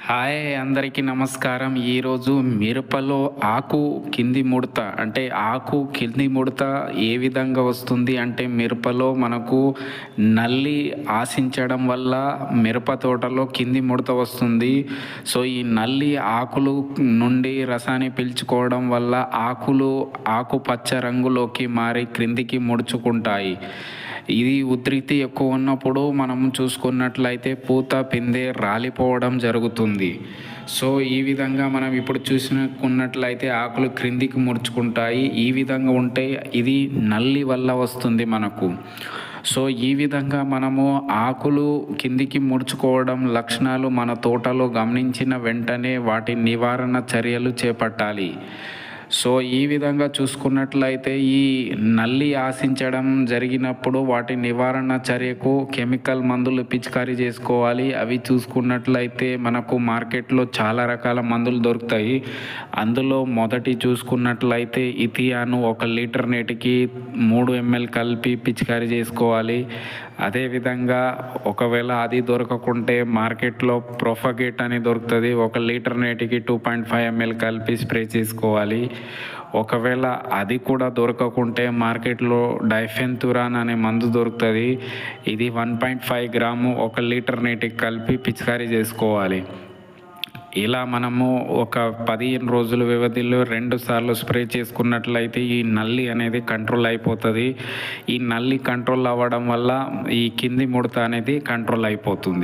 Hi అందరికీ నమస్కారం. ఈరోజు మిరపలో ఆకు కింది ముడత అంటే ఆకు కింది ముడత ఏ విధంగా వస్తుంది అంటే మిరపలో మనకు నల్లి ఆశించడం వల్ల మిరప తోటలో కింది ముడత వస్తుంది. సో ఈ నల్లి ఆకులు నుండి రసాన్ని పీల్చుకోవడం వల్ల ఆకుపచ్చ రంగులోకి మారి క్రిందికి ముడుచుకుంటాయి. ఇది ఉధృతి ఎక్కువ ఉన్నప్పుడు మనం చూసుకున్నట్లయితే పూత పిందె రాలిపోవడం జరుగుతుంది. సో ఈ విధంగా మనం ఇప్పుడు చూసుకున్నట్లయితే ఆకులు క్రిందికి ముడుచుకుంటాయి. ఈ విధంగా ఉంటే ఇది నల్లి వల్ల వస్తుంది మనకు. సో ఈ విధంగా మనము ఆకులు కిందికి ముడుచుకోవడం లక్షణాలు మన తోటలో గమనించిన వెంటనే వాటి నివారణ చర్యలు చేపట్టాలి. సో ఈ విధంగా చూసుకున్నట్లయితే ఈ నల్లి ఆశించడం జరిగినప్పుడు వాటి నివారణ చర్యకు కెమికల్ మందులు పిచికారీ చేసుకోవాలి. అవి చూసుకున్నట్లయితే మనకు మార్కెట్లో చాలా రకాల మందులు దొరుకుతాయి. అందులో మొదటి చూసుకున్నట్లయితే ఇథియాను 1 లీటర్ నీటికి 3 ml కలిపి పిచికారీ చేసుకోవాలి. అదేవిధంగా ఒకవేళ అది దొరకకుంటే మార్కెట్లో ప్రొఫగేట్ అని దొరుకుతుంది. 1 లీటర్ నీటికి 2.5 ml కలిపి స్ప్రే చేసుకోవాలి. ఒకవేళ అది కూడా దొరకకుంటే మార్కెట్లో డైఫెన్తురాన్ అనే మందు దొరుకుతుంది. ఇది 1.5 గ్రాము 1 లీటర్ నీటికి కలిపి పిచికారీ చేసుకోవాలి. ఇలా మనము ఒక 15 రోజుల వ్యవధిలో 2 సార్లు స్ప్రే చేసుకున్నట్లయితే ఈ నల్లి అనేది కంట్రోల్ అయిపోతుంది. ఈ నల్లి కంట్రోల్ అవ్వడం వల్ల ఈ కింది ముడత అనేది కంట్రోల్ అయిపోతుంది.